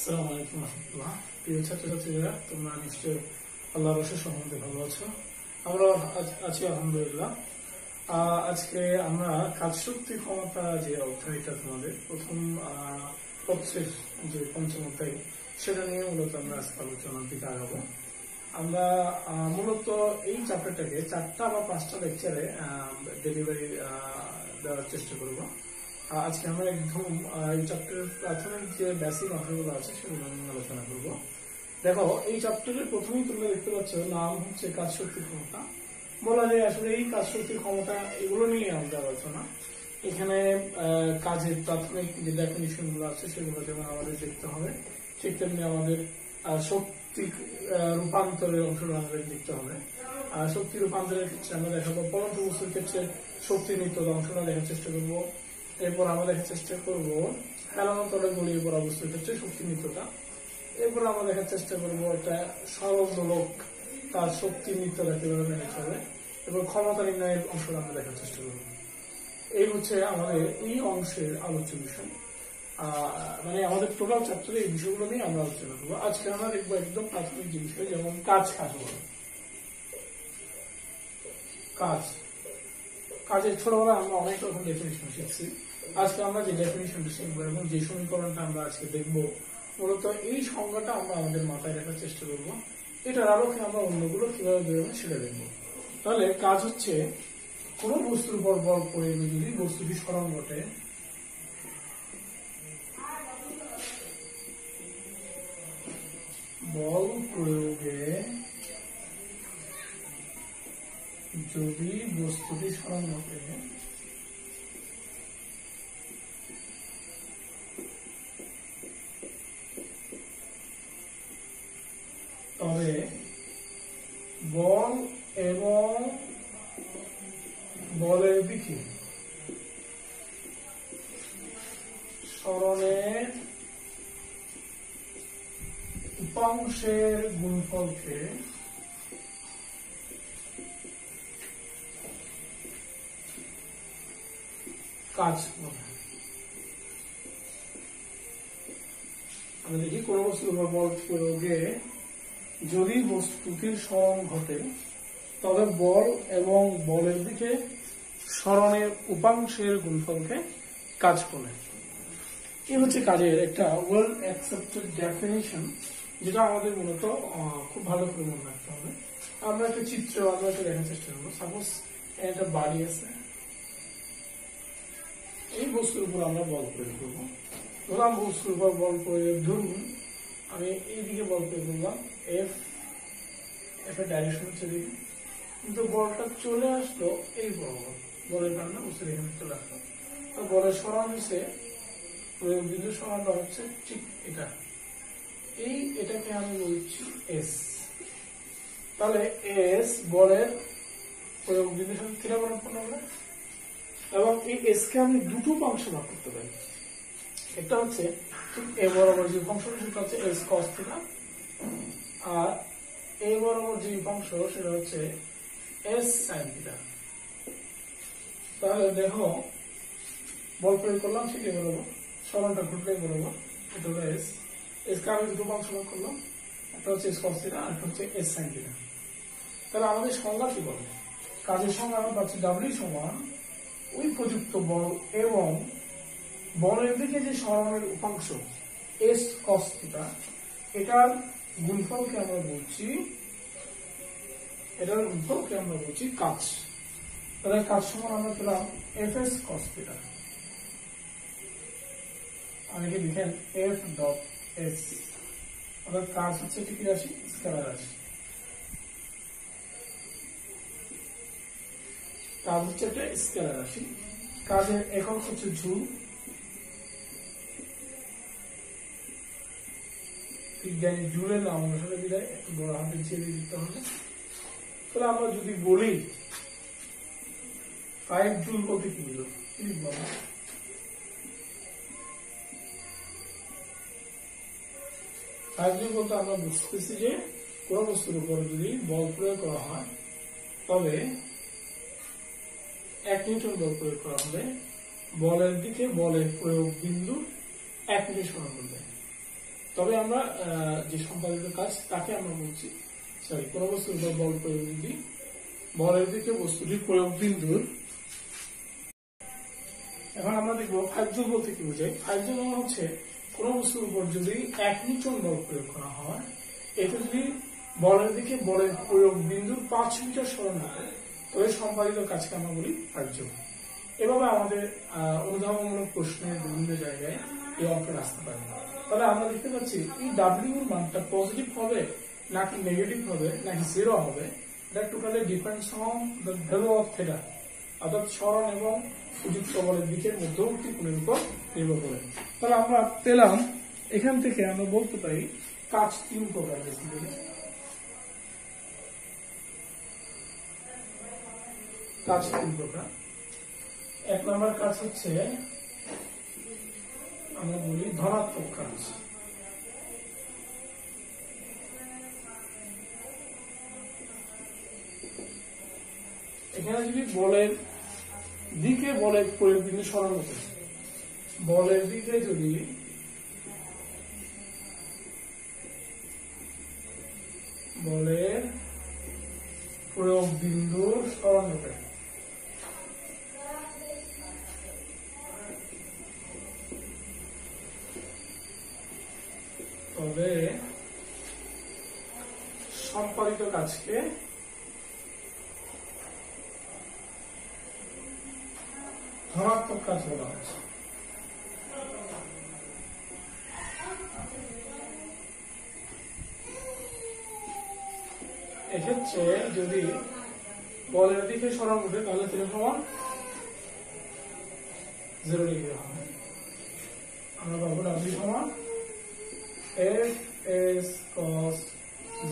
আসসালামু আলাইকুম রাহমাতুল্লাহ। প্রিয় ছাত্রছাত্রীরা, তোমরা নিশ্চয়ই আল্লাহর অশেষ রহমতে ভালো আছো। আমরা আছি আলহামদুলিল্লাহ। আজকে আমরা কাজ শক্তি ক্ষমতা যে অধ্যায়টা তোমাদের প্রথম পক্ষের যে পঞ্চম অধ্যায় সেটা নিয়ে মূলত আমরা আজকে আলোচনার দিকে আগাবো। আমরা মূলত এই চ্যাপ্টারটাকে 4টা বা 5টা লেকচারে ডেলিভারি দেওয়ার চেষ্টা করবো। আজকে আমরা একদম এই চ্যাপ্টারের প্রাথমিক যে বেসিক অংশগুলো আছে সেগুলো নিয়ে আলোচনা করব। দেখো, এই চ্যাপ্টারের প্রথমেই তোমরা দেখতে পাচ্ছ নাম হচ্ছে কাজ শক্তির ক্ষমতা। বলা যায় আসলে এই কাজ শক্তির ক্ষমতা এগুলো নিয়ে আমাদের আলোচনা। এখানে কাজের প্রাথমিক যে ডেফিনিশন গুলো আছে সেগুলো যেমন আমাদের দেখতে হবে, ঠিক তেমনি আমাদের শক্তি রূপান্তরের অংশগুলো আমাদের দেখতে হবে। শক্তি রূপান্তরের ক্ষেত্রে আমরা দেখাবো পরন্ত বস্তুর ক্ষেত্রে শক্তি নিত্যতা অংশটা দেখার চেষ্টা করবো। এরপর আমরা দেখার চেষ্টা করবো ফেলানো তলে গলিয়ে পড়া বস্তুর ক্ষেত্রে শক্তি নিত্যতা। এরপর আমরা দেখার চেষ্টা করবো একটা সরল দোলক তার শক্তি নিত্যতা কিভাবে মেনে চলে, এবং ক্ষমতা নির্ণয়ের অংশটা আমরা দেখার চেষ্টা করবো। এই হচ্ছে আমাদের এই অংশের আলোচ্য বিষয়। মানে আমাদের টোটাল চ্যাপ্টারে এই বিষয়গুলো নিয়ে আমরা আলোচনা করবো। আজকে আমরা দেখবো একদম প্রাথমিক যে বিষয়, যেমন কাজ বলে। কাজের ছোটবেলায় আমরা অনেক রকম ডেফিনিশন শিখছি। আজকে আমরা যে ডেফিনিশনটা শিখবো এবং যে সমীকরণটা আমরা আজকে দেখবো, মূলত এই সংজ্ঞাটা আমরা আমাদের মাথায় রাখার চেষ্টা করবো। এটার আলোকে আমরা অন্যগুলো কিভাবে বেরোবে সেটা দেখবো। তাহলে কাজ হচ্ছে কোন বস্তুর উপর বল প্রয়োগে যদি বস্তুটি সরণ ঘটে, বল প্রয়োগে যদি বস্তুটি সরণ ঘটে, তবে বল এবং বলের দিকে সরণের উপাংশের গুণফলকে কাজ বলে। আমরা দেখি কোন বস্তুর উপর বল প্রয়োগে যদি বস্তুটির সরণ ঘটে, তবে বল এবং বলের দিকে সরণের উপাংশের গুণফলকে কাজ বলে। এই হচ্ছে কাজের একটা ওয়েল অ্যাকসেপ্টেড ডেফিনিশন, যেটা আমাদের মূলত খুব ভালো করে মনে রাখতে হবে। আমরা একটা চিত্র আমরা দেখার চেষ্টা করবো। সাপোজ একটা বাড়ি আছে, এই বস্তুর উপর আমরা বল প্রয়োগ করবো। ধরলাম বস্তুর উপর বল প্রয়োগ, ধরুন আমি এইদিকে বল প্রয়োগ করলাম, এফ এর ডাইরেকশন হচ্ছে দিকে, কিন্তু বলটা চলে আসলো এই বরাবর, বলের কারণে বস্তু এখানে চলে আসলো। তো বলের সরণ হচ্ছে প্রয়োগ বিন্দুর সমানটা হচ্ছে ঠিক এটা, এটাকে আমি বলছি এস। তাহলে এস বলের প্রয়োগ বিন্দুর সাথে থিটা কোণ উৎপন্ন হবে, এবং এই এস কে আমি দুটো অংশে ভাগ করতে পারি। একটা হচ্ছে ঠিক এ বরাবর যে অংশটা সেটা হচ্ছে এস কস থিটা, আর এই বরাবর যে অংশ সেটা হচ্ছে এস সাইন থিটা। তাহলে দেখো, বল প্রয়োগ করলাম সেটাই বরাবর, সরণটা ঘুরলেই বরাবর, এটা হলো এস। এস কে আমি দুটো অংশ ভাগ করলাম, একটা হচ্ছে এস কস থিটা আর একটা হচ্ছে এস সাইন থিটা। তাহলে আমাদের সংজ্ঞা কি বলে? কাজের সংজ্ঞা আমরা পাচ্ছি ডাব্লিউ সমান ওই প্রযুক্ত বল এবং বলের দিকে যে সরণের উপাংশ এস কস থিটা, এটার গুণফলকে আমরা বলছি কাজ। তাহলে কাজ সমান আমরা পেলাম এফ এস কস থিটা। অনেকে লিখেন এফ ডট এস, অর্থাৎ কাজ হচ্ছে কি রাশি? স্কেলার রাশি। কাজ হচ্ছে একটা স্কেলার রাশি। কাজের একক হচ্ছে জুল। বিজ্ঞানী জুলের নাম অনুসারে বিদায় একটু বড় হাতে ছেড়ে দিতে হবে। তাহলে আমরা যদি বলি 5 জুল বলতে কি বলবো? 5 জুল বলতে আমরা বুঝতেছি যে কোন বস্তুর উপর যদি বল প্রয়োগ করা হয়, তবে 1 নিউটন বল প্রয়োগ করা হবে, বলের দিকে বলের প্রয়োগ বিন্দু 1 মিটার সমান করবে। তবে আমরা যে সম্পাদিত কাজ তাকে আমরা বলছি কোন বস্তুর উপর বল প্রয়োগ যদি বলের দিকে বস্তুটির প্রয়োগ বিন্দুর। এখন আমরা দেখবো 5 জুল বলতে কি বোঝায়। 5 জুল মানে হচ্ছে কোন বস্তুর উপর যদি 1 নিউটন বল প্রয়োগ করা হয়, এতে যদি বলের দিকে বলের প্রয়োগ বিন্দুর 5 মিটার সরণ হয়, তবে সম্পাদিত কাজকে আমরা বলি 5 জুল। এভাবে আমাদের অনুধাবনমূলক প্রশ্নের বিভিন্ন জায়গায় এই অঙ্কের আসতে পারে। তাহলে আমরা দেখতে পাচ্ছি এই ডাব্লিউ এর মানটা পজিটিভ হবে নাকি নেগেটিভ হবে নাকি জিরো হবে, that totally depends on the value of theta, অর্থাৎ সরণ এবং সুযুক্ত বলের দিকের মধ্যবর্তী কোণের উপর নির্ভর করে। তাহলে আমরা পেলাম এখান থেকে আমরা বলতে পারি কাজ 3 প্রকার। কাজ 3 প্রকার। 1 নম্বর কাজ হচ্ছে আমরা বলি ধনাত্মক কাজ। এখানে যদি বলের দিকে বলের প্রয়োগ বিন্দু সরণ হতে, বলের দিকে যদি বলের প্রয়োগ বিন্দু সরণ হতে, তবে সম্পাদিত কাজকে ধনাত্মক কাজ বলা হচ্ছে। এক্ষেত্রে যদি বলের দিকে সরণ উঠে তাহলে তিনি সমান 0 ডিগ্রি হবে। আমরা পাবো ডাব্লিউ সমান এফ এস কস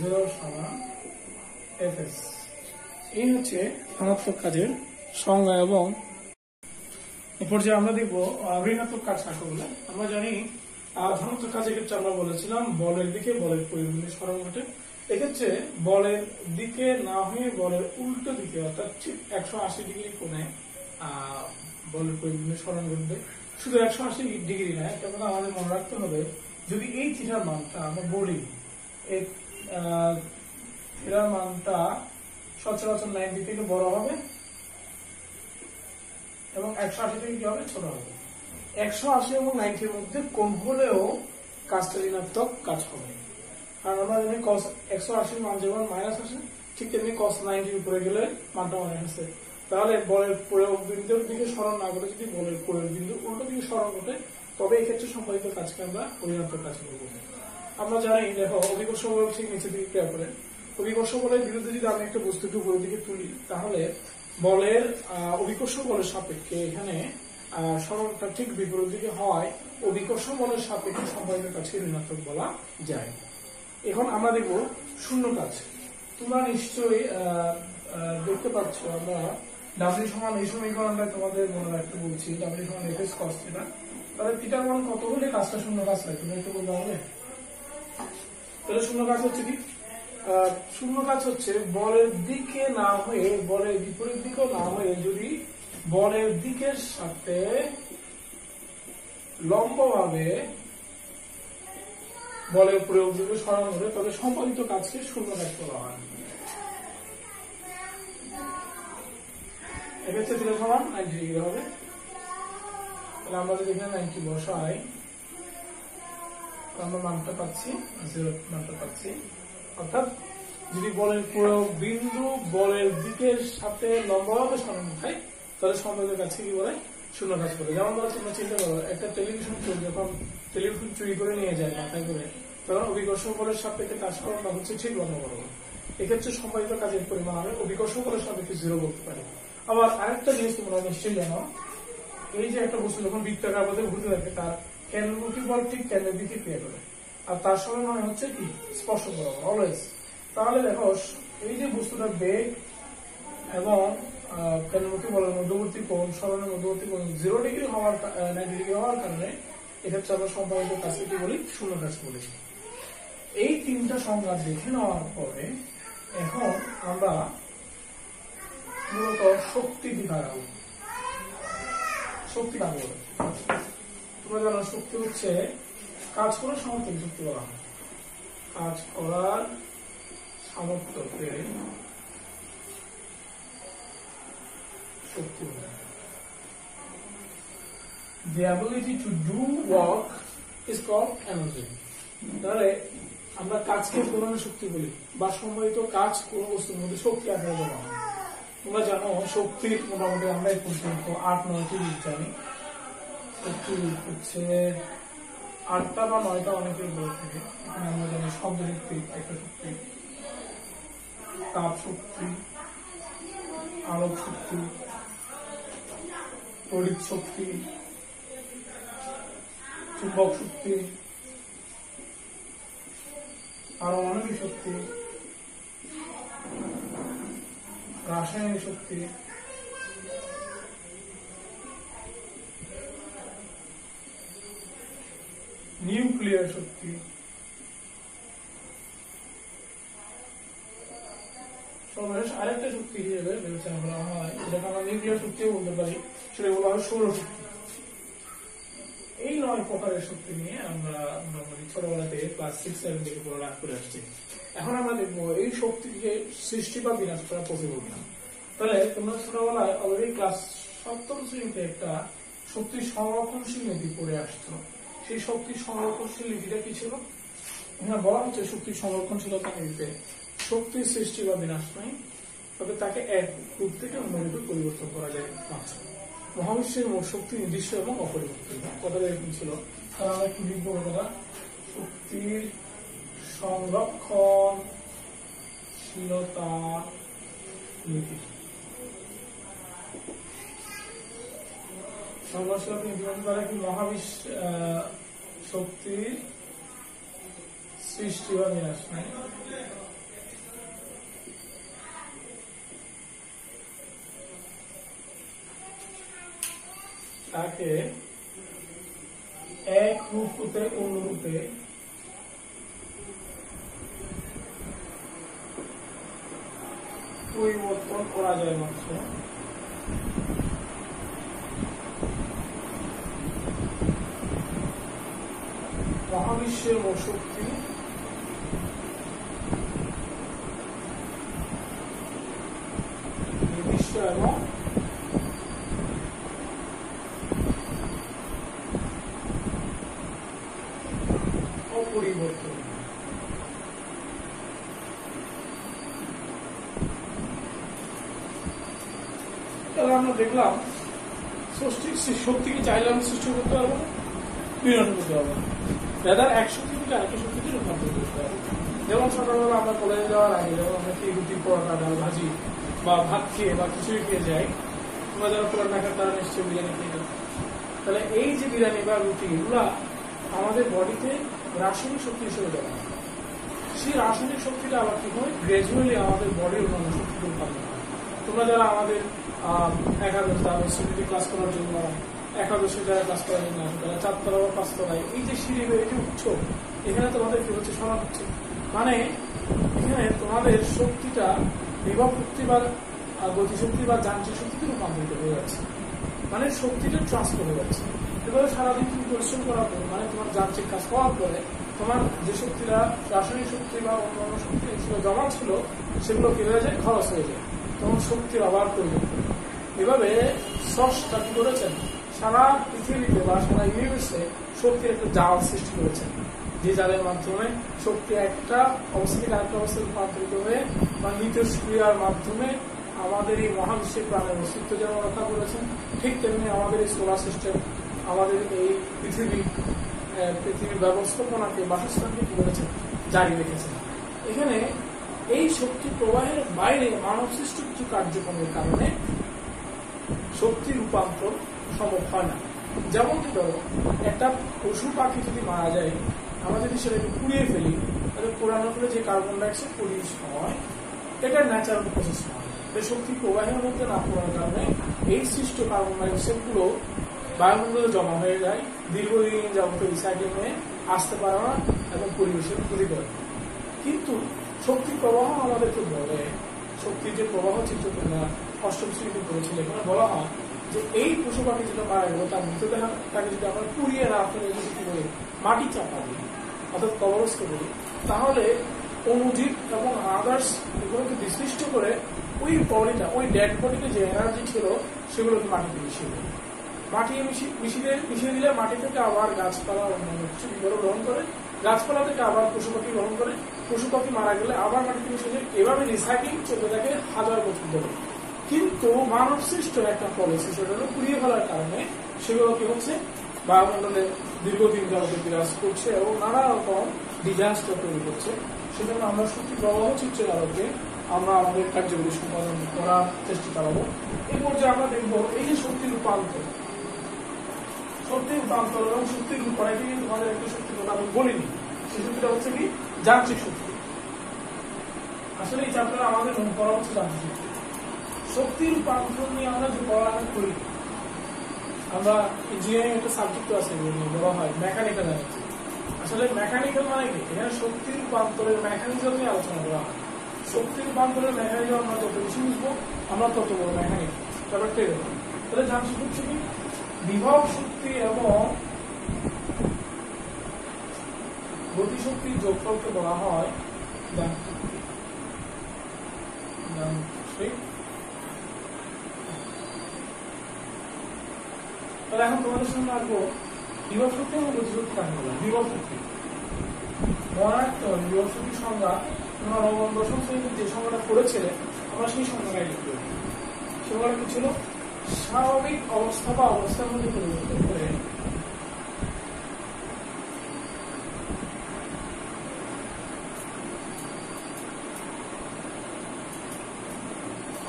0 সমান এফ এস। এই হচ্ছে ধনাত্মক কাজের সংজ্ঞা। এবং এরপর যে আমরা দেখবো ঋণাত্মক কাজ কাকে বলে। আমরা জানি ধনাত্মক কাজের ক্ষেত্রে আমরা বলেছিলাম বলের দিকে বলের প্রয়োগ বিন্দু সরণ ঘটে। এক্ষেত্রে বলের দিকে না হয়ে বলের উল্টো দিকে অর্থাৎ ঠিক 180 ডিগ্রি কোণে বলের প্রয়োগ বিন্দু সরণ ঘটবে। শুধু 180 ডিগ্রি নয়, একটা কথা আমাদের মনে রাখতে হবে, যদি এই থিটার মানটা আমরা বলি, এই থিটার মানটা সচরাচর 90 থেকে বড় হবে এবং 180 থেকে কি হবে, ছোট হবে। 180 এবং 90 এর মধ্যে কোণ হলেও কাজটা ঋণাত্মক কাজ হবে। কারণ আমরা জানি cos 180 মান যেমন মাইনাস আসে, ঠিক তেমনি cos 90 এর উপরে গেলে মানটা মাইনাস আসে। তাহলে বলের প্রয়োগ বিন্দুর দিকে সরণ না করে যদি বলের প্রয়োগ বিন্দু উল্টো দিকে সরণ ঘটে, তবে এই ক্ষেত্রে সম্পাদিত কাজকে আমরা ঋণাত্মক কাজ বলব। আমরা জানি, দেখো অভিকর্ষ বল ঠিক নিচের দিকে ক্রিয়া করে। অভিকর্ষ বলের বিরুদ্ধে যদি আমি একটা বস্তুকে উপরের দিকে তুলি, তাহলে বলের অভিকর্ষ বলের সাপেক্ষে এখানে সরণটা ঠিক বিপরীত দিকে হয়, অভিকর্ষ বলের সাপেক্ষে সম্পাদিত কাজকে ঋণাত্মক বলা যায়। এখন আমরা দেখব শূন্য কাজ। তোমরা নিশ্চয়ই দেখতে পাচ্ছ, আমরা ডাব্লিউ সমান এই সমীকরণটা তোমাদের মনে রাখতে বলছি, ডাব্লিউ সমান এফ এস কস থিটা। তাহলে থিটার মান কত হলে কাজটা শূন্য কাজ হয়, তুমি একটু বলতে হবে। তাহলে শূন্য কাজ হচ্ছে কি? শূন্য কাজ হচ্ছে বলের দিকে না হয়ে, বলের বিপরীত দিকেও না হয়ে, যদি বলের দিকের সাথে লম্বভাবে বলের প্রয়োগ যদি সরণ হবে, তবে সম্পাদিত কাজকে শূন্য কাজ বলা হয়। এক্ষেত্রে থিটা সমান 90 ডিগ্রি হবে। তাহলে আমরা যদি এখানে 90 বসাই, আমরা মানটা পাচ্ছি 0 মানটা পাচ্ছি। অর্থাৎ যদি বলের প্রয়োগ বিন্দু বলের দিকের সাথে লম্বভাবে সরণ হয়, তাহলে সম্পাদিত কাজকে কি বলে, শূন্য কাজ বলে। যেমন ধরো তোমরা চিন্তা করো, একটা টেলিভিশন চোর যখন টেলিভিশন চুরি করে নিয়ে যায় মাথায় করে, তখন অভিকর্ষ বলের সাপেক্ষে তার সরণটা হচ্ছে ঠিক লম্ব বরাবর। এক্ষেত্রে সম্পাদিত কাজের পরিমাণ হবে অভিকর্ষ বলের সাপেক্ষে 0 বলতে পারে। আবার আরেকটা জিনিস তোমরা নিশ্চয়ই জানো, এই যে একটা বস্তু যখন বৃত্তাকার পথে ঘুরতে থাকে, তার কেন্দ্রমুখী বল ঠিক কেন্দ্রের দিকে ক্রিয়া করে, আর তার সঙ্গে মানে হচ্ছে কি, স্পর্শ বরাবর অলওয়েজ। তাহলে দেখো, এই যে বস্তুটার বেগ এবং কেন্দ্রমুখী বলের মধ্যবর্তী কোণ, সরণের মধ্যবর্তী কোণ 0 ডিগ্রি হওয়ার 90 ডিগ্রি হওয়ার কারণে এক্ষেত্রে আমরা সম্পাদিত কাজকে কি বলি, শূন্য কাজ বলি। এই তিনটা সংজ্ঞা দেখে নেওয়ার পরে এখন আমরা মূলত শক্তি বিভাগ, শক্তি কাকে বলে? তোমরা জানো শক্তি হচ্ছে কাজ করার সামর্থ্য শক্তি বলা হয়। কাজ করার সামর্থ্যকে শক্তি বলা হয়। The ability to do work is called energy. তাহলে আমরা কাজকে পূরণের শক্তি বলি বা সম্মিলিত কাজ কোন বস্তুর মধ্যে শক্তি আকারে বলা হয়। তোমরা জানো শক্তির মোটামুটি আমরা এই পর্যন্ত 8-9টি দিক জানি। শক্তি হচ্ছে 8টা বা 9টা অনেকের বলে থাকে। এখানে আমরা জানি শব্দভিত্তিক একটা শক্তি, তাপ শক্তি, আলোক শক্তি, তড়িৎ শক্তি, চুম্বক শক্তি, পারমাণবিক শক্তি, রাসায়নিক শক্তি, নিউক্লিয়ার শক্তি, সর্বশেষ আরেকটা শক্তি হিসেবে বিবেচনা করা হয়, যেটাকে আমরা নিউক্লিয়ার শক্তিও বলতে পারি, সেটা বলা হয় সৌরশক্তি। এই 9 প্রকারের শক্তি নিয়ে আমরা ছোটবেলা থেকে ক্লাস 6-7 থেকে পড়ালেখা করে আসছি। এখন আমরা দেখবো এই শক্তিকে সৃষ্টি বা বিনাশ করা পসিবল না। তাহলে তোমরা ছোটবেলায় অলরেডি ক্লাস 7ম শ্রেণীতে একটা শক্তি সংরক্ষণশীল নীতি পড়ে আসছো। সেই শক্তি সংরক্ষণশীল নীতিটা কি ছিল? এখানে বলা হচ্ছে শক্তি সংরক্ষণশীলতা নীতিতে শক্তির সৃষ্টি বা বিনাশ নাই, তবে তাকে এক রূপ থেকে অন্য রূপে পরিবর্তন করা যায় মাত্র। মহাবিশ্বের মোট শক্তি নির্দিষ্ট এবং অপরিবর্তিত। কথাটা এরকম ছিল। তাহলে আমরা একটু লিখবো কথা, শক্তির সংরক্ষণশীলতা নীতি। সংরক্ষণশীলতা নীতি দ্বারা কি মহাবিশ্ব শক্তির সৃষ্টি বা বিনাশ নাই, তাকে এক রূপ হতে অন্য রূপে পরিবর্তন করা যায় মাত্র। মহাবিশ্বের মোট শক্তি নির্দিষ্ট এবং অপরিবর্তন। তাহলে আমরা দেখলাম শক্তিকে চাইলে আমরা সৃষ্টি করতে পারবো, বিনাশ করতে পারবো, দাদার এক শক্তি থেকে আরেকটা শক্তিকে রূপান্তর করতে পারবো। যেমন সকালবেলা আমরা কলেজে যাওয়ার আগে যেমন আমরা কি রুটি, পরোটা, ডাল, ভাজি বা ভাত খেয়ে বা খিচুড়ি খেয়ে যাই, তোমরা যারা পুরান ঢাকার তারা নিশ্চয়ই বিরিয়ানি খেয়ে যাবে। তাহলে এই যে বিরিয়ানি বা রুটি, এগুলা আমাদের বডিতে রাসায়নিক শক্তি হিসেবে দেওয়া হয়। সেই রাসায়নিক শক্তিটা আবার কি হয়, গ্রাজুয়ালি আমাদের বডির অন্যান্য শক্তিতে রূপান্তর হয়। তোমরা যারা আমাদের একাদশ শ্রেণীতে ক্লাস করার জন্য, একাদশে যারা ক্লাস করার জন্য আসে, তারা 4তলা বা 5তলায় এই যে সিঁড়ি বেয়ে যে উঠছ, এখানে তোমাদের কি হচ্ছে, সমান হচ্ছে। মানে এখানে তোমাদের শক্তিটা বিভব শক্তি বা গতিশক্তি বা যান্ত্রিক শক্তিতে রূপান্তরিত হয়ে যাচ্ছে, মানে শক্তিটা ট্রান্সফার হয়ে যাচ্ছে। এভাবে সারাদিন তুমি পরিশ্রম করার পরে, মানে তোমার যান্ত্রিক কাজ করার পরে তোমার যে শক্তিটা রাসায়নিক শক্তি বা অন্যান্য শক্তি ছিল জমা ছিল, সেগুলো কি হয়ে যায়, খরচ হয়ে যায়, তখন শক্তির অভাব প্রয়োজন। এভাবে স্রষ্টা কি করেছেন, সারা পৃথিবীতে বা সারা ইউনিভার্সে শক্তির একটা জাল সৃষ্টি করেছেন, যে জালের মাধ্যমে শক্তি একটা অবস্থা থেকে আরেকটা অবস্থায় রূপান্তরিত হয়ে বা মিথস্ক্রিয়ার মাধ্যমে আমাদের এই মহাবিশ্বের প্রাণের অস্তিত্ব যেমন রক্ষা করেছেন, ঠিক তেমনি আমাদের এই সোলার সিস্টেম, আমাদের এই পৃথিবীর ব্যবস্থাপনাকে, বাসস্থানকে কি করেছেন, জারি রেখেছেন। এখানে এই শক্তি প্রবাহের বাইরে মানব সৃষ্ট কিছু কার্যক্রমের কারণে শক্তি রূপান্তর সম্ভব হয় না। যেমন কি ধরো, একটা পশু পাখি যদি মারা যায়, আমরা যদি সেটাকে পুড়িয়ে ফেলি, তাহলে পোড়ানোর ফলে যে কার্বন ডাইঅক্সাইড প্রডিউস হয়, এটা ন্যাচারাল প্রসেস নয়। শক্তি প্রবাহের মধ্যে না পড়ার কারণে এই সৃষ্ট কার্বন ডাইঅক্সাইড গুলো বায়ুমণ্ডলে জমা হয়ে যায়, দীর্ঘদিন যাবত রিসাইকেল হয়ে আসতে পারে না এবং পরিবেশের ক্ষতি করে। কিন্তু শক্তি প্রবাহ আমাদেরকে বলে, শক্তির যে প্রবাহ চিত্র তোমরা 8ম শ্রেণীতে পড়েছিলে, এখানে বলা হয় যে এই পশু পাখি যেটা মারা গেল তার মৃতদেহটাকে যদি আমরা পুড়িয়ে না ফেলে যদি কি বলি মাটি চাপা দিই অর্থাৎ কবরস্থ করি, তাহলে অণুজীব এবং আদার্স এগুলোকে বিশ্লিষ্ট করে ওই বডিটা, ওই ডেড বডিতে যে এনার্জি ছিল সেগুলোকে মাটিতে মিশিয়ে দেবে। মাটি মিশিয়ে দিলে মাটি থেকে আবার গাছপালা অন্যান্য কিছু বিবরণ গ্রহণ করে, গাছপালা থেকে আবার পশু পাখি গ্রহণ করে, পশু পাখি মারা গেলে আবার মাটিতে মিশিয়ে যায়। এভাবে রিসাইক্লিং চলতে থাকে হাজার বছর ধরে। কিন্তু মানব সৃষ্ট একটা পলিসি, সেটা হলো পুড়িয়ে ফেলার কারণে সেগুলো কি হচ্ছে বায়ুমণ্ডলে দীর্ঘদিন যাবত বিরাজ করছে এবং নানা রকম ডিজাস্টার তৈরি করছে। সেজন্য আমরা শক্তি প্রবাহ চিত্রের আলোকে আমরা আমাদের কার্যগুলি সম্পাদন করার চেষ্টা চালাবো। এই পর্যায়ে আমরা দেখবো এই যে শক্তির রূপান্তর এবং শক্তির রূপান্তর কিন্তু তোমাদের একটা শক্তির কথা আমি বলিনি। সেই শক্তিটা হচ্ছে কি যান্ত্রিক শক্তি। আসলে এই চ্যাপ্টারে আমাদের মনে করা হচ্ছে যান্ত্রিক শক্তি। শক্তির রূপান্তর নিয়ে আমরা যে পড়ালেখা করি, আমরা ইঞ্জিনিয়ারিং একটা সাবজেক্ট আছে বলা হয় মেকানিক্যাল এনার্জি। আসলে মেকানিক্যাল মানে কি, এখানে শক্তির রূপান্তরের মেকানিজম নিয়ে আলোচনা করা হয়। শক্তির রূপান্তরের মেকানিজম আমরা যত বেশি বুঝবো আমরা তত বড় মেকানিক ব্যাপারটা এরকম। তাহলে যান্ত্রিক হচ্ছে কি বিভব শক্তি এবং গতিশক্তির যোগফলকে বলা হয় যান্ত্রিক। তাহলে এখন তোমাদের সামনে আসবো বিভব শক্তি এবং গতিশক্তি কাকে বলা হয়। বিভব শক্তি মনে রাখতে হবে, বিভব শক্তির সংজ্ঞা তোমরা নবম দশম শ্রেণীতে যে সংজ্ঞাটা করেছিলে আমরা সেই সংজ্ঞাটাই লিখতে হবে। সংজ্ঞাটা কি ছিল? স্বাভাবিক অবস্থা বা অবস্থার মধ্যে পরিবর্তন করে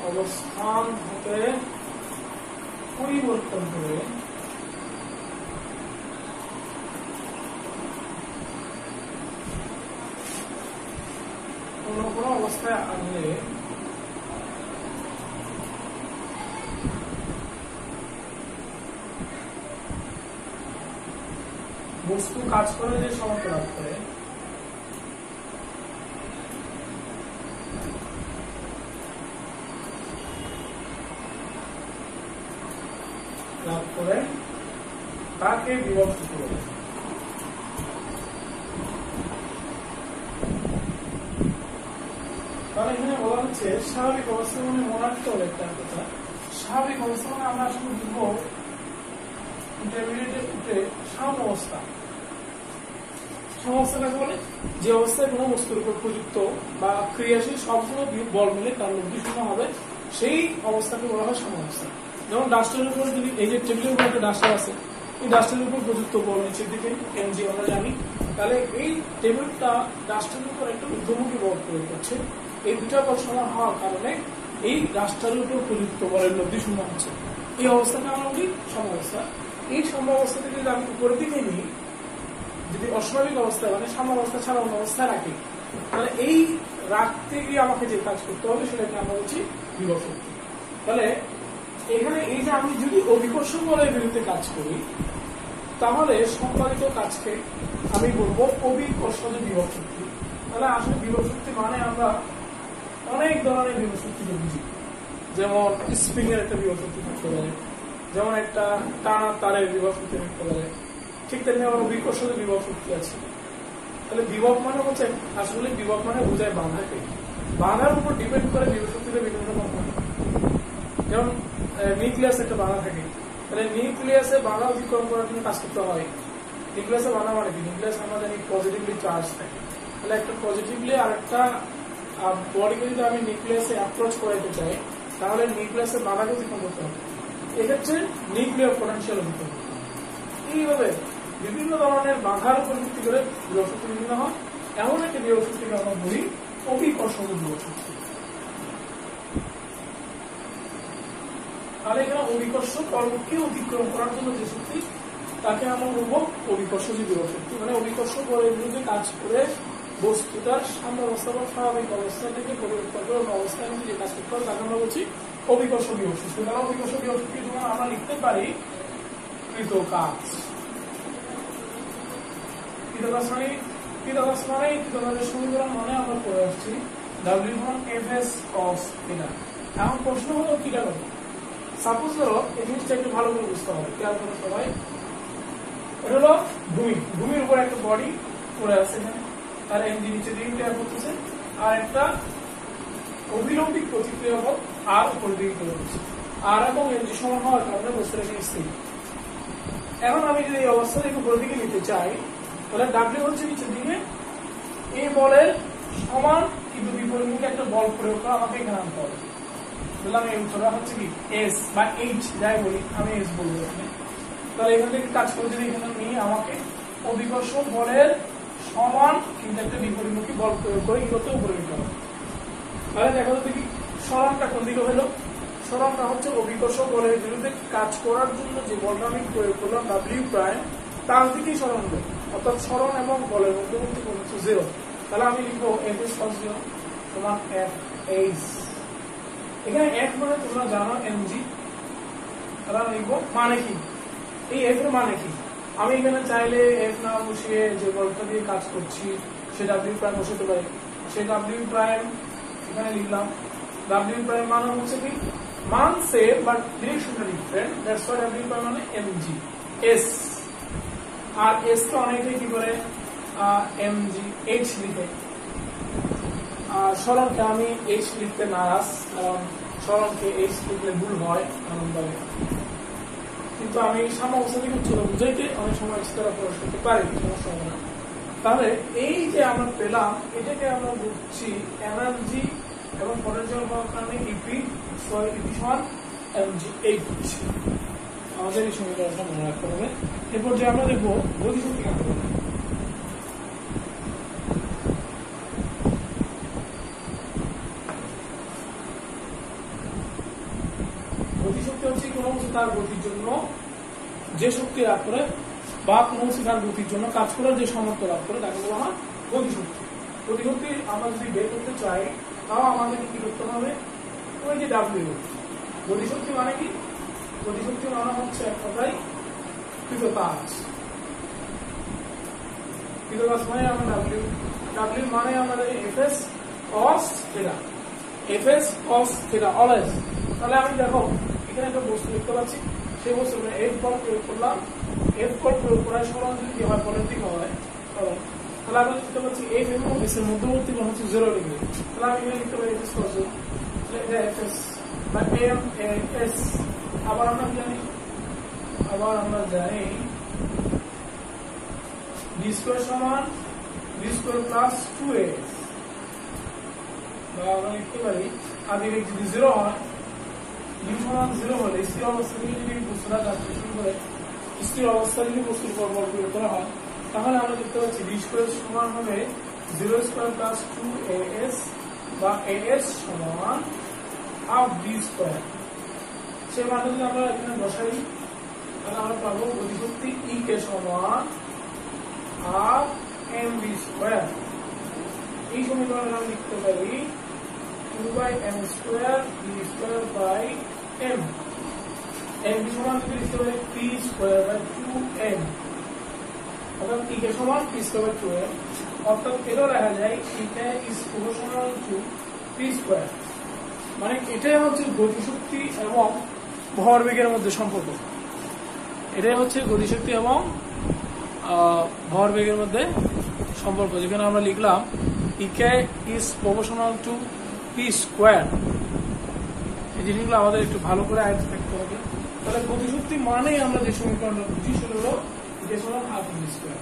অবস্থান হতে পরিবর্তন করে কোন কোন অবস্থায় আনলে বস্তু কাজ করে যে সামর্থ্য লাভ করে তাকে বিভব শক্তি বলে। তাহলে এখানে বলা হচ্ছে স্বাভাবিক অবস্থা মানে মনে রাখতে হবে একটা কথা। স্বাভাবিক অবস্থা মানে আমরা আসলে বুঝবো ইন্টারমিডিয়েটে উঠে সাম অবস্থা। সাম অবস্থাটাকে বলে যে অবস্থায় কোনো বস্তুর উপর প্রযুক্ত বা ক্রিয়াশীল সবগুলো বল মিলে তার লব্ধি শূন্য হবে, সেই অবস্থাকে বলা হয় সাম অবস্থা। যেমন ডাস্টারের উপর যদি এই যে টেবিলের উপর একটা ডাস্টার আছে, এই ডাস্টারের উপর প্রযুক্ত বল নিচের দিকে এমজি আমরা জানি, তাহলে এই টেবিলটা ডাস্টারের উপর একটা ঊর্ধ্বমুখী বল প্রয়োগ করছে। এই দুটা বল সমান হওয়ার কারণে এই ডাস্টারের উপর প্রযুক্ত বলের লব্ধি শূন্য হচ্ছে। এই অবস্থাকে আমরা বলি সাম্যাবস্থা। এই সাম্যাবস্থা থেকে যদি আমি উপরের দিকে নিই, যদি অস্বাভাবিক অবস্থায় মানে সাম্যাবস্থা ছাড়া অন্য অবস্থায় রাখি, তাহলে এই রাখতে গিয়ে আমাকে যে কাজ করতে হবে সেটাকে আমরা বলছি বিভব শক্তি। তাহলে এখানে এই যে আমি যদি অভিকর্ষ বলের বিরুদ্ধে কাজ করি, তাহলে সম্পাদিত কাজকে আমি বলবো অভিকর্ষজ বিভব শক্তি। তাহলে আসলে বিভব শক্তি মানে আমরা অনেক ধরনের বিভব শক্তিকে বুঝি। যেমন স্প্রিং এর একটা বিভব শক্তি থাকতে পারে, যেমন একটা টানা তারের বিভব শক্তি থাকতে পারে, ঠিক তেমনি আমার অভিকর্ষজ বিভব শক্তি আছে। তাহলে বিভব মানে হচ্ছে আসলে বিভব মানে বোঝায় বাধাকে, বাধার উপর ডিপেন্ড করে বিভব শক্তিটা বিভিন্ন রকম হয়। যেমন নিউক্লিয়াস একটা বাধা থাকে, তাহলে নিউক্লিয়াসে বাধা অতিক্রম করার জন্য কাজ করতে হয়। নিউক্লিয়াসে বাধা মানে কি? নিউক্লিয়াস আমরা জানি পজিটিভলি চার্জ থাকে, তাহলে একটা পজিটিভলি আর একটা বডিকে যদি আমি নিউক্লিয়াসে অ্যাপ্রোচ করাইতে চাই, তাহলে নিউক্লিয়াসের বাধাকে অতিক্রম করতে হবে। এক্ষেত্রে নিউক্লিয়ার পোটেনশিয়াল অতিক্রম করতে হবে। এইভাবে বিভিন্ন ধরনের বাধার উপর ভিত্তি করে বিভব শক্তি বিভিন্ন হয়। এমন একটা বিভব শক্তিকে আমরা বলি অভিকর্ষজ বিভব শক্তি। তাহলে এখানে অভিকর্ষ পর্বতকে অতিক্রম করার জন্য যে শক্তি তাকে আমরা বলবো অভিকর্ষজ বিভব শক্তি। মানে অভিকর্ষ বলের বিরুদ্ধে কাজ করে বস্তুটার সাম্য অবস্থা বা স্বাভাবিক অবস্থা থেকে পরিবর্তন করে অবস্থায় যে কাজ করতে হবে তাকে আমরা বলছি অভিকর্ষ বিভব শক্তি। তাহলে অভিকর্ষ বিভব শক্তি যখন আমরা লিখতে পারি কৃত কাজ। কৃতকাজ মানে কৃতকাজের সমীকরণ মানে আমরা পড়ে আসছি W1 Fs cos θ। এখন প্রশ্ন হলো কিটা কত? সাপোজ ধরো এই জিনিসটা একটু ভালো করে বুঝতে হবে, খেয়াল করো সবাই। এটা হলো ভূমি, ভূমির উপর একটা বডি পড়ে আছে এখানে, আর এমজি নিচে দিকে ক্রিয়া করতেছে, আর একটা অভিলম্বিক প্রতিক্রিয়া বল আর উপর দিকে ক্রিয়া করছে, আর এবং এমজি সমান হওয়ার কারণে বস্তুটা স্থির। এখন আমি যদি এই অবস্থা থেকে উপর দিকে নিতে চাই, তাহলে ডাব্লিউ হচ্ছে নিচের দিকে, এই বলের সমান কিন্তু বিপরীতমুখী একটা বল প্রয়োগ করা আমাকে এখানে আনতে হবে। বললাম এই উত্তরটা হচ্ছে কি এস বা এইচ, যাই বলি আমি এস বলবো এখানে। তাহলে এখান থেকে কাজ করে যদি এখানে নিয়ে আমাকে অভিকর্ষণ বলের সমান কিন্তু একটা বিপরীতমুখী বল প্রয়োগ করে এগুলোতে উপরে নিতে হবে। তাহলে দেখো তো দেখি সরণটা কোন দিকে হলো, সরণটা হচ্ছে অভিকর্ষণ বলের বিরুদ্ধে কাজ করার জন্য যে বলটা আমি প্রয়োগ করলাম ডাব্লিউ প্রাইম, তার দিকেই সরণ হবে, অর্থাৎ সরণ এবং বলের মধ্যবর্তী কোণ হচ্ছে 0। তাহলে আমি লিখবো এফ এস কস 0 সমান এফ এইচ। এখানে এফ মানে তোমরা জানো এমজি, তাহলে আমি লিখবো মানে কি, এই এফ এর মানে কি। আমি এখানে চাইলে এফ না বসিয়ে যে বলটা দিয়ে কাজ করছি সে ডাব্লিউ প্রাইম বসাতে পারি, সেই ডাব্লিউ প্রাইম এখানে লিখলাম। ডাব্লিউ প্রাইম মানে হচ্ছে কি মান সেম বাট ডিরেকশনটা different, that's why W prime মানে এমজি এস। আর এস কে অনেকে কি করে এমজি এইচ লিখে, সরণকে আমি এইচ লিখতে নারাজ, কারণ সরণকে এইচ লিখলে ভুল হয় আনন্দভাবে, কিন্তু আমি সাম্যাবস্থা থেকে উচ্চতা বুঝাইতে অনেক সময় তারা প্রকাশ করতে পারি, সমস্যা হবে না। তাহলে এই যে আমরা পেলাম এটাকে আমরা বুঝছি এনার্জি এবং পটেনশিয়াল পাওয়ার কারণে ইপি সমান এমজি এইচ। আমাদের এই সমীকরণটা মনে রাখতে হবে। এরপর যে আমরা দেখবো গতিশক্তি কাকে বলে। গতিশক্তি হচ্ছে কোনো কিছু তার গতির জন্য যে শক্তি লাভ করে বা কোনো কিছু তার গতির জন্য কাজ করার যে সামর্থ্য লাভ করে তাকে বলা হয় গতিশক্তি। গতিশক্তি আমরা যদি বের করতে চাই তাও আমাদের কি করতে হবে, ওই যে ডাব্লিউ। গতিশক্তি মানে কি, গতিশক্তি মানে হচ্ছে এক কথায় কৃতকাজ। কৃতকাজ মানে আমরা ডাব্লিউ, ডাব্লিউ মানে আমাদের FS cos theta, FS cos theta always. তাহলে আমি দেখো এখানে একটা বস্তু দেখতে পাচ্ছি, সেই বস্তু এফ বল প্রয়োগ করলাম, এফ বল প্রয়োগ করার সমান যদি কি হয় পরের দিকে হয়, তাহলে আমি লিখতে পাচ্ছি এফ এবং এস এর মধ্যবর্তী কোণ হচ্ছে 0 ডিগ্রি। তাহলে আমি এখানে লিখতে পারি এফএস কস 0, এটা এফএস বা এম এস। আবার আমরা জানি ডি স্কয়ার সমান ডি স্কয়ার প্লাস 2a, বা আমরা লিখতে পারি আগে যদি 0 হয়, ইউ সমান 0 হলে স্থির অবস্থা থেকে যদি বস্তুটা যাত্রা শুরু করে, স্থির অবস্থা যদি বস্তুর উপর বল প্রয়োগ করা হয়, তাহলে আমরা দেখতে পাচ্ছি ডি স্কয়ার সমান হবে 0 স্কয়ার প্লাস 2as বা as সমান হাফ ডি স্কয়ার। সে মানটা যদি আমরা এখানে বসাই তাহলে আমরা পাবো গতিশক্তি ই কে সমান হাফ এম ডি স্কয়ার। এই সমীকরণে আমরা লিখতে পারি 2/m square D square by m। m D সমান যদি লিখতে পারি p স্কয়ার বাই 2m, অর্থাৎ ই কে সমান p স্কয়ার বাই 2m, অর্থাৎ এটা লেখা যায় e k is proportional to p square. মানে এটাই হচ্ছে গতিশক্তি এবং ভরবেগের মধ্যে সম্পর্ক। এটাই হচ্ছে গতিশক্তি এবং ভরবেগের মধ্যে সম্পর্ক, যেখানে আমরা লিখলাম ek is proportional to p square. এই জিনিসগুলো আমাদের একটু ভালো করে আয়ত্ত থাকতে হবে। তাহলে গতিশক্তি মানেই আমরা যে সমীকরণটা বুঝি সেটা হলো ইকে সমান হাফ এম ভি স্কয়ার,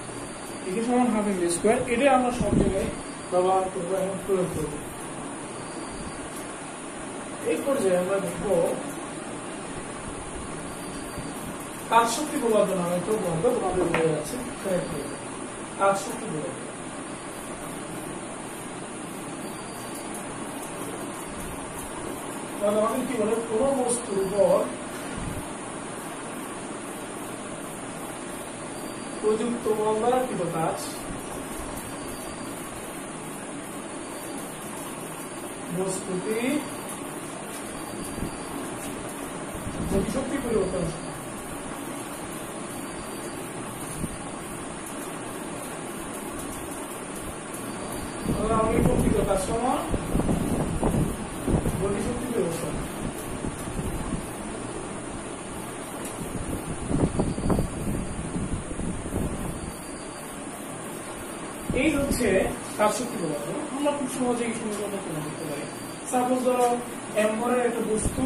ইকে সমান হাফ এম ভি স্কয়ার। এটাই আমরা সব জায়গায় ব্যবহার করবো এবং প্রয়োগ করবো। এই পর্যায়ে আমরা দেখবো কাজ শক্তি প্রবাদ নামে একটু বলবো, তোমাদের বলে যাচ্ছে কাজ শক্তি প্রবাদ। আমাদের কি বলে কোন বস্তুর উপর প্রযুক্ত বল দ্বারা কৃত কাজ বস্তুটি গতিশক্তি পরিবর্তন। আমি কৃত কাজ সমান গতিশক্তি পরিবর্তন। এই হচ্ছে কাজ শক্তি পদার্থ। আমরা খুব সহজে এই সমীকরণটা প্রমাণ করতে পারি। সাপোজ ধরো m ভরের একটা বস্তু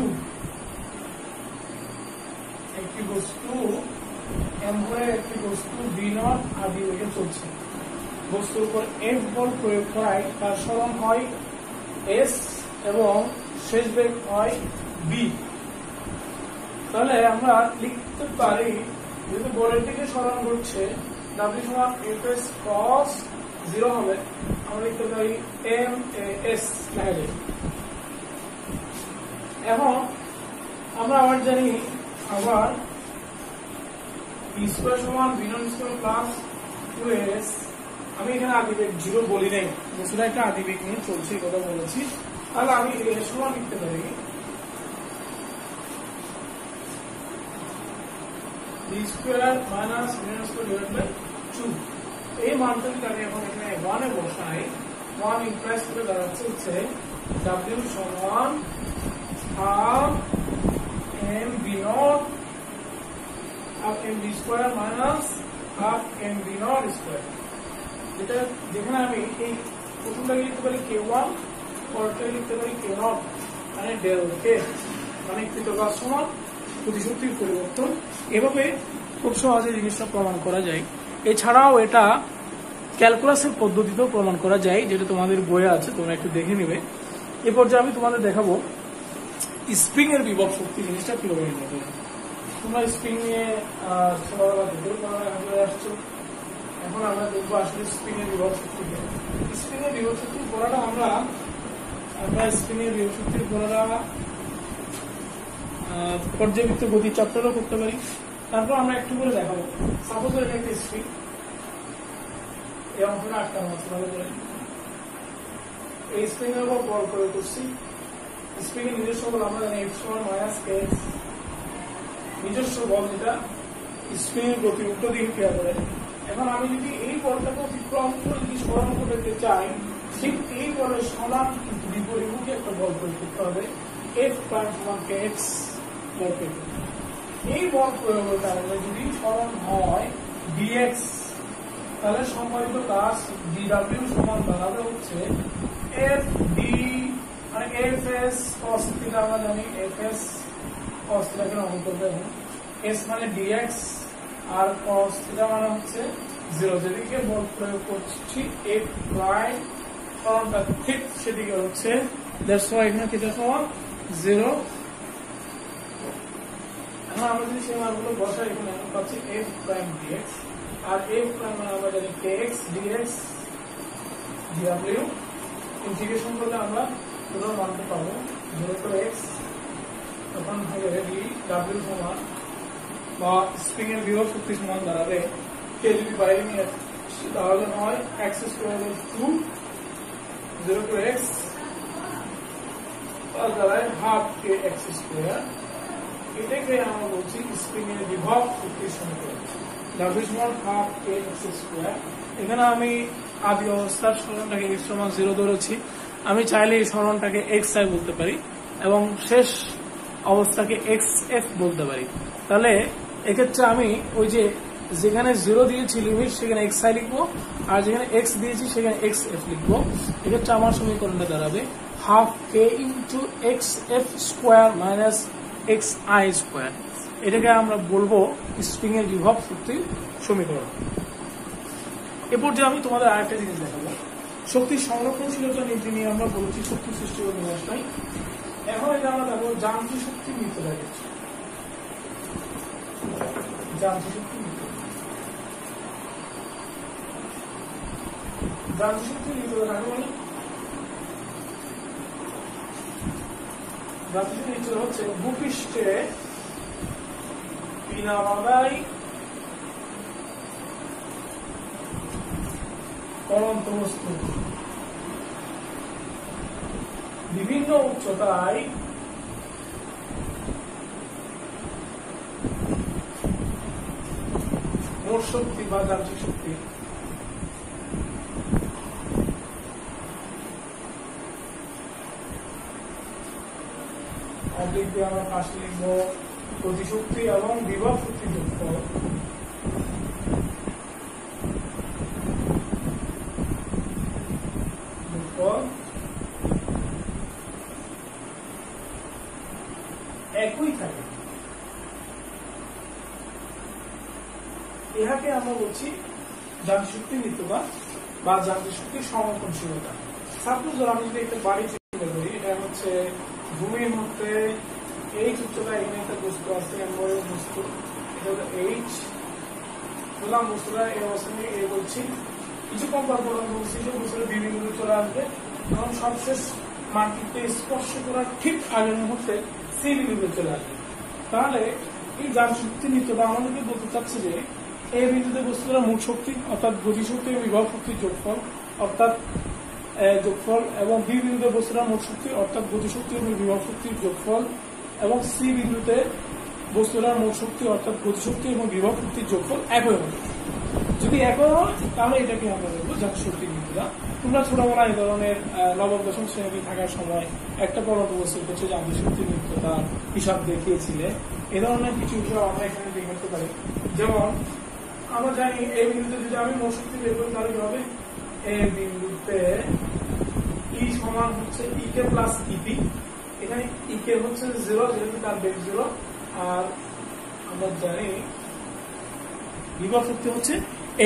m ভরের একটি বস্তু v0 আর v বেগে চলছে। বস্তুর উপর F বল প্রয়োগ করায় তার সরণ হয় s এবং শেষ বেগ হয় v। তাহলে আমরা লিখতে পারি যেহেতু বলের দিকে সরণ ঘটছে w সমান fs cos 0 হবে, আমরা লিখতে পারি m s লেখা যায়। এখন আমরা আবার জানি আবার v স্কয়ার সমান v0 স্কয়ার প্লাস 2s। আমি এখানে আদিবেগ 0 বলি নাই, বস্তুটা একটা আদিবেগ নিয়ে চলছে কথা বলেছি। তাহলে আমি এর সমান লিখতে পারি v square minus v0 square divided by 2। এই মানটা যদি আমি এখন এখানে 1 এ বসাই, 1 ইমপ্লাইজ করে দাঁড়াচ্ছে হচ্ছে w সমান half m v0 half m v square minus half m v0 square. যেটা যেখানে আমি এই প্রথমটাকে লিখতে পারি k1, পরেরটাকে লিখতে পারি k0, মানে ডেল k, মানে কৃতকাজ সমান প্রতিশক্তির পরিবর্তন। এভাবে খুব সহজে জিনিসটা প্রমাণ করা যায়। এছাড়াও এটা ক্যালকুলাসের পদ্ধতিতেও প্রমাণ করা যায়, যেটা তোমাদের বইয়ে আছে, তোমরা একটু দেখে নিবে। এ পর্যায়ে আমি তোমাদের দেখাবো স্প্রিং এর বিভব শক্তি জিনিসটা কিভাবে নির্ণয় করবে। তোমরা স্প্রিং নিয়ে ছোটবেলা থেকে পড়াশোনা আসছো, এখন আমরা দেখবো আসলে স্প্রিং এর বিভব শক্তি। স্প্রিং এর বিভব শক্তির পড়াটা আমরা স্প্রিং এর বিভব শক্তির পড়াটা পর্যাবৃত্ত গতি চ্যাপ্টারও করতে পারি। তারপর আমরা একটু করে দেখাবো। সাপোজ এটা একটা স্প্রিং, এই অঙ্কটা আটকানো আছে ভালো করে। এই স্প্রিং এর উপর বল প্রয়োগ করছি। স্প্রিং এর নিজস্ব বল আমরা জানি f সমান মাইনাস kx। নিজস্ব বল যেটা স্প্রিং এর গতি উল্টো দিকে ক্রিয়া করে। এখন আমি যদি এই বলটাকে অতিক্রম করে যদি সরণ করতে চাই, ঠিক এই বলের সমান কিন্তু বিপরীতমুখী একটা বল প্রয়োগ করতে হবে, f প্রাইম সমান kx বল প্রয়োগ। এই বল প্রয়োগের কারণে যদি সরণ হয় dx, তাহলে সম্পাদিত কাজ dw সমান দাঁড়াবে হচ্ছে f d, মানে fs cos θ। আমরা জানি fs cos θ কে অঙ্কন করতে হবে, s মানে dx আর cos θ মানে হচ্ছে 0। যেদিকে বল প্রয়োগ করছি f প্রাইম সরণটা ঠিক সেদিকে হচ্ছে, দ্যাটস ওয়াই এখানে θ সমান 0। এখন আমরা যদি সেই মানগুলো বসাই, এখানে পাচ্ছি f প্রাইম dx আর f প্রাইম মানে আমরা জানি kx dx dw। ইন্টিগ্রেশন করলে আমরা পুরো মানটা পাবো 0 to x, তখন হয়ে যাবে dw সমান বা স্প্রিং এর বিভব শক্তি সমান দাঁড়াবে k যদি বাইরে নিয়ে তাহলে হয় x স্কয়ার 2 0 to x আর দাঁড়ায় হাফ kx স্কয়ার। এটাকে আমরা বলছি স্প্রিং এর বিভব শক্তির সমীকরণ, w সমান হাফ kx স্কয়ার। এখানে আমি আদি অবস্থার সরণটাকে x সমান 0 ধরেছি। আমি চাইলে এই সরণটাকে xi বলতে পারি এবং শেষ অবস্থাকে xf বলতে পারি। তাহলে এক্ষেত্রে আমি ওই যে যেখানে 0 দিয়েছি লিমিট সেখানে xi লিখবো, আর যেখানে x দিয়েছি সেখানে xf লিখবো। এক্ষেত্রে আমার সমীকরণটা দাঁড়াবে half k into xf square minus xi square. এটাকে আমরা বলবো স্প্রিং এর বিভব শক্তির সমীকরণ। এরপর যে আমি তোমাদের আরেকটা জিনিস দেখাবো, শক্তির সংরক্ষণশীলতা নীতি নিয়ে আমরা বলেছি শক্তি সৃষ্টি ও বিনাশ নাই। এখন এটা আমরা দেখো যান্ত্রিক শক্তির নীতি দেখাচ্ছি। যান্ত্রিক শক্তির নীতি, যান্ত্রিক শক্তির নীতি দেখাবো মানে যান্ত্রিক শক্তির নীতি হচ্ছে ভূপৃষ্ঠে বিনা বাধায় চলন্ত বস্তু বিভিন্ন উচ্চতায় মোট শক্তি বা যান্ত্রিক শক্তি আমরা পাশে লিখবো গতিশক্তি এবং বিভব শক্তি যুক্ত বলছি যান্ত্রিক শক্তির নিত্যতা বা যান্ত্রিক শক্তির সমর্পণশীলতা। সাপোজ আমি যদি একটা বাড়ি চিন্তা করি, এটা হচ্ছে ভূমির মধ্যে এইচ উচ্চতা, এখানে একটা বস্তু আছে, বস্তু এটা হলো এইচ, বললাম বস্তুটা এই অবস্থানে এ বলছি, কিছুক্ষণ পর বলছি যে বস্তুটা বি বিন্দুতে চলে আসবে এবং সবশেষ মানটিকে স্পর্শ করার ঠিক আগের মুহূর্তে সি বিন্দুতে চলে আসবে। তাহলে এই যান্ত্রিক শক্তির নিত্যতা আমাদেরকে বলতে চাচ্ছে যে এই বিন্দুতে বস্তুরা মোট শক্তি অর্থাৎ গতিশক্তি এবং বিভব শক্তির যোগফল অর্থাৎ যোগফল, এবং বি বিন্দুতে বস্তুরা মোট শক্তি অর্থাৎ গতিশক্তি এবং বিভব শক্তির যোগফল, এবং সি বিন্দুতে বস্তুরা মোট শক্তি অর্থাৎ গতিশক্তি এবং বিভব শক্তির যোগফল একই হবে। যদি একই হয় তাহলে এটাকে আমরা বলবো যান্ত্রিক শক্তির নিত্যতা। তোমরা ছোটবেলা এই ধরনের নবম দশম শ্রেণীতে থাকার সময় একটা পরমাণু বস্তুর হচ্ছে যান্ত্রিক শক্তির নিত্যতা হিসাব দেখিয়েছিলে। এ ধরনের কিছু বিষয় আমরা এখানে দেখাতে পারি। যেমন আমরা জানি এই বিন্দুতে যদি আমি মোট শক্তি বের করি তাহলে কি হবে, এই বিন্দুতে ই সমান হচ্ছে ইকে প্লাস ইপি, এখানে ইকে হচ্ছে 0 যেহেতু তার বেগ 0, আর আমরা জানি বিভব শক্তি হচ্ছে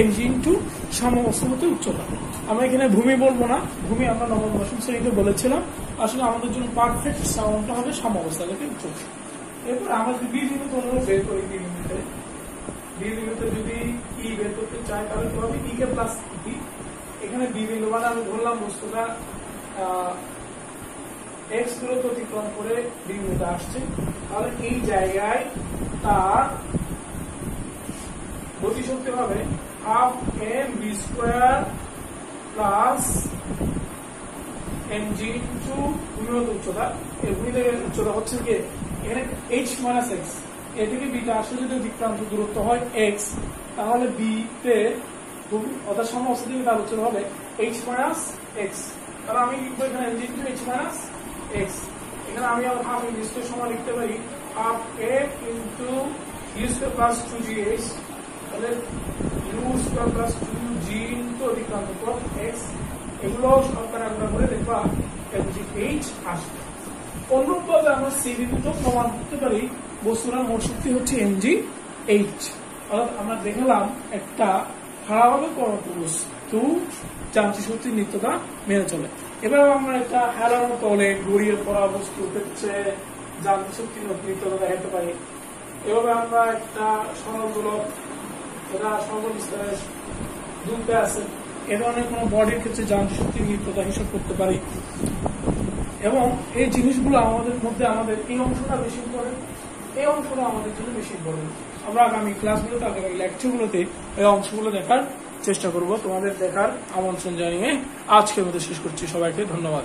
mg ইন্টু সমবস্তুগতির উচ্চতা। আমরা এখানে ভূমি বলবো না, ভূমি আমরা নবম দশম শ্রেণীতে বলেছিলাম। আসলে আমাদের জন্য পারফেক্ট সাউন্ডটা হবে সমবস্থাগতির উচ্চতা। এরপর আমরা যদি বি বিন্দুতে অনুরূপ বের করি, বি বিন্দুতে যদি ই বের করতে চাই তাহলে কি হবে, ইকে প্লাস ইপি, এখানে বি বিন্দু মানে আমি ধরলাম বস্তুটা এক্স দূরত্ব অতিক্রম করে বিন্দুতে আসছে, তাহলে এই জায়গায় তার গতিশক্তি হবে half m v square plus mg into ভূমিগত উচ্চতা। এই ভূমিগত উচ্চতা হচ্ছে কি এখানে h মাইনাস x, এ থেকে বিটা আসলে যদি অতিক্রান্ত দূরত্ব হয় x, তাহলে বি তে অর্থাৎ সমবস্থা থেকে তার উচ্চতা হবে h মাইনাস x। তাহলে আমি লিখবো এখানে mg into h minus x। এখানে আমি আবার হাফ ইউ স্কোয়ার সমান লিখতে পারি half a into U square plus 2gh, তাহলে you square plus 2g into অতিক্রান্ত পথ x। এগুলো সরকার আমরা করে দেখবা mgh আসবে। অনুরূপভাবে আমরা সি বিন্দুতে প্রমাণ করতে পারি বস্তুর মোট শক্তি হচ্ছে mgh। অর্থাৎ আমরা দেখালাম একটা খারাপভাবে পরমাণু বস্তু যান্ত্রিক শক্তির নিত্যতা মেনে চলে। এবার আমরা একটা হেলানো তলে গড়িয়ে পড়া বস্তু হচ্ছে যান্ত্রিক শক্তির নিত্যতা দেখাতে পারি। এভাবে আমরা একটা সরল গোলক, এটা সর্ববিস্তারের দুলতে আছে, এ ধরনের কোন বডির ক্ষেত্রে যান্ত্রিক শক্তির নিত্যতা হিসাব করতে পারি। এবং এই জিনিসগুলো আমাদের মধ্যে আমাদের এই অংশটা বেশি ইম্পর্টেন্ট, এই অংশটা আমাদের জন্য বেশি ইম্পর্টেন্ট। আমরা আগামী ক্লাসগুলোতে আগামী লেকচারগুলোতে এই অংশগুলো দেখার চেষ্টা করব। তোমাদের দেখার আমন্ত্রণ জানিয়ে আজকের মধ্যে শেষ করছি। সবাইকে ধন্যবাদ।